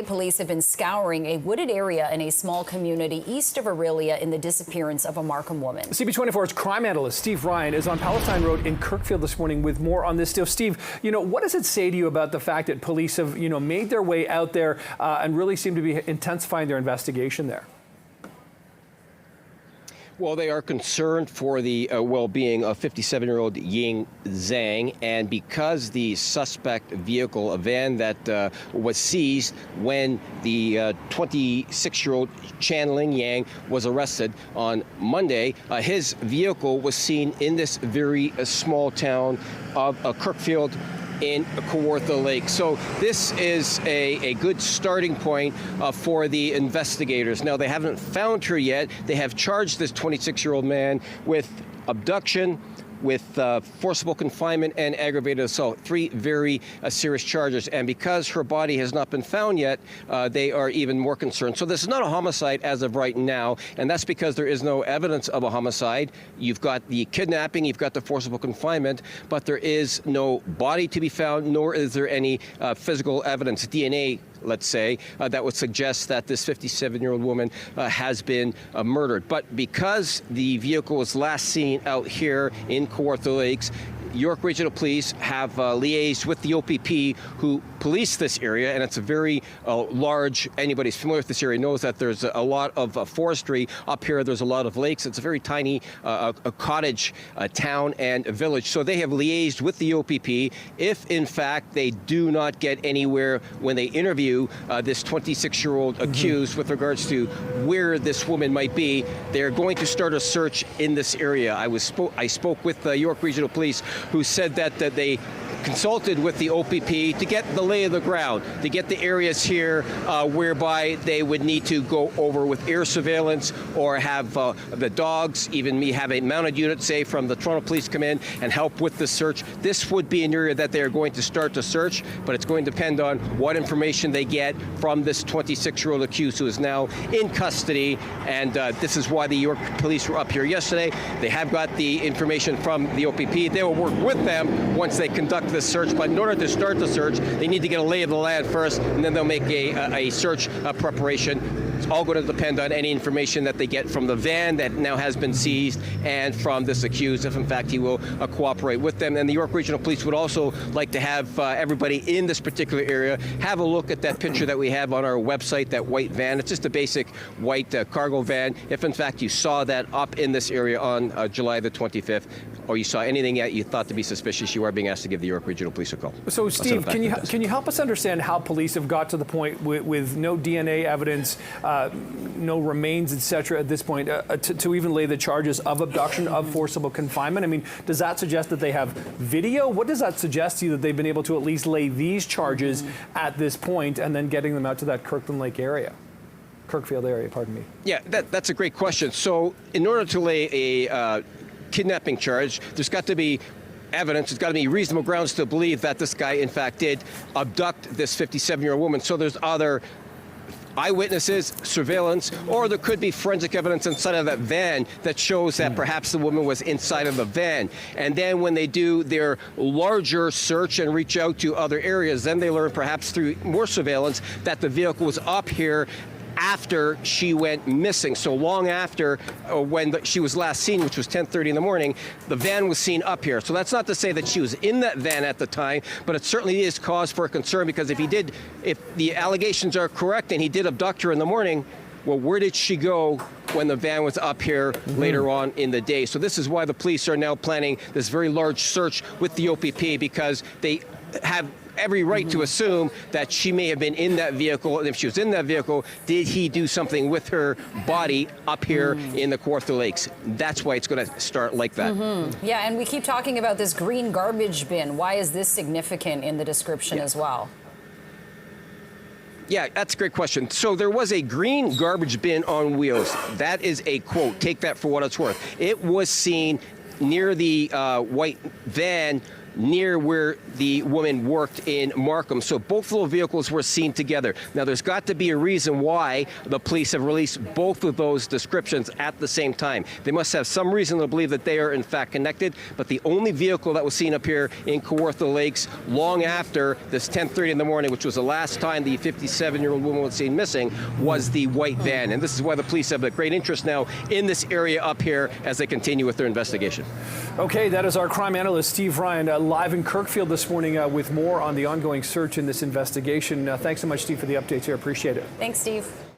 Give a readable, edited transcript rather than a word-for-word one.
Police have been scouring a wooded area in a small community east of Orillia in the disappearance of a Markham woman. CP24's crime analyst Steve Ryan is on Palestine Road in Kirkfield this morning with more on this. Steve, what does it say to you about the fact that police have, made their way out there and really seem to be intensifying their investigation there? Well, they are concerned for the well-being of 57-year-old Ying Zhang, and because the suspect vehicle, a van that was seized when the 26-year-old Chanling Yang was arrested on Monday, his vehicle was seen in this very small town of Kirkfield in Kawartha Lake. So this is a good starting point for the investigators. Now, they haven't found her yet. They have charged this 26-year-old man with abduction, with forcible confinement and aggravated assault, three very serious charges. And because her body has not been found yet, they are even more concerned. So this is not a homicide as of right now, and that's because there is no evidence of a homicide. You've got the kidnapping, you've got the forcible confinement, but there is no body to be found, nor is there any physical evidence, DNA, let's say, that would suggest that this 57-year-old woman has been murdered. But because the vehicle was last seen out here in Kawartha Lakes, York Regional Police have liaised with the OPP who police this area, and it's a very large, anybody who's familiar with this area knows that there's a lot of forestry up here. There's a lot of lakes. It's a very tiny a cottage town and a village. So they have liaised with the OPP. If, in fact, they do not get anywhere when they interview this 26-year-old accused with regards to where this woman might be, they're going to start a search in this area. I spoke with York Regional Police, who said that they consulted with the OPP to get the lay of the ground, to get the areas here whereby they would need to go over with air surveillance or have the dogs, even have a mounted unit, say, from the Toronto Police come in and help with the search. This would be an area that they are going to start to search, but it's going to depend on what information they get from this 26-year-old accused who is now in custody. And this is why the York Police were up here yesterday. They have got the information from the OPP. They will work with them once they conduct this search, but in order to start the search, they need to get a lay of the land first, and then they'll make a search preparation. It's all going to depend on any information that they get from the van that now has been seized and from this accused, if in fact he will cooperate with them. And the York Regional Police would also like to have everybody in this particular area have a look at that picture that we have on our website, that white van. It's just a basic white cargo van. If in fact you saw that up in this area on July the 25th, or you saw anything that you thought to be suspicious, you are being asked to give the York Regional Police a call. So, Steve, can you help us understand how police have got to the point with no DNA evidence, no remains, etc. at this point, to even lay the charges of abduction, of forcible confinement? I mean, does that suggest that they have video? What does that suggest to you that they've been able to at least lay these charges at this point and then getting them out to that Kirkland Lake area? Kirkfield area, pardon me. Yeah, that's a great question. So in order to lay a kidnapping charge, there's got to be evidence, there's got to be reasonable grounds to believe that this guy, in fact, did abduct this 57-year-old woman. So there's other eyewitnesses, surveillance, or there could be forensic evidence inside of that van that shows that perhaps the woman was inside of the van. And then when they do their larger search and reach out to other areas, then they learn perhaps through more surveillance that the vehicle was up here after she went missing. So long after when she was last seen, which was 10:30 in the morning, the van was seen up here. So that's not to say that she was in that van at the time, but it certainly is cause for concern, because if the allegations are correct and he did abduct her in the morning, well, where did she go when the van was up here later on in the day? So this is why the police are now planning this very large search with the OPP, because they have every right to assume that she may have been in that vehicle, and if she was in that vehicle, did he do something with her body up here in the Kawartha Lakes? That's why it's going to start like that. Yeah, and we keep talking about this green garbage bin. Why is this significant in the description as well? Yeah, that's a great question. So there was a green garbage bin on wheels. That is a quote. Take that for what it's worth. It was seen near the white van near where the woman worked in Markham. So both little vehicles were seen together. Now, there's got to be a reason why the police have released both of those descriptions at the same time. They must have some reason to believe that they are in fact connected, but the only vehicle that was seen up here in Kawartha Lakes long after this 10:30 in the morning, which was the last time the 57-year-old woman was seen missing, was the white van. And this is why the police have a great interest now in this area up here as they continue with their investigation. Okay, that is our crime analyst, Steve Ryan, live in Kirkfield this morning with more on the ongoing search in this investigation. Thanks so much, Steve, for the updates here. Appreciate it. Thanks, Steve.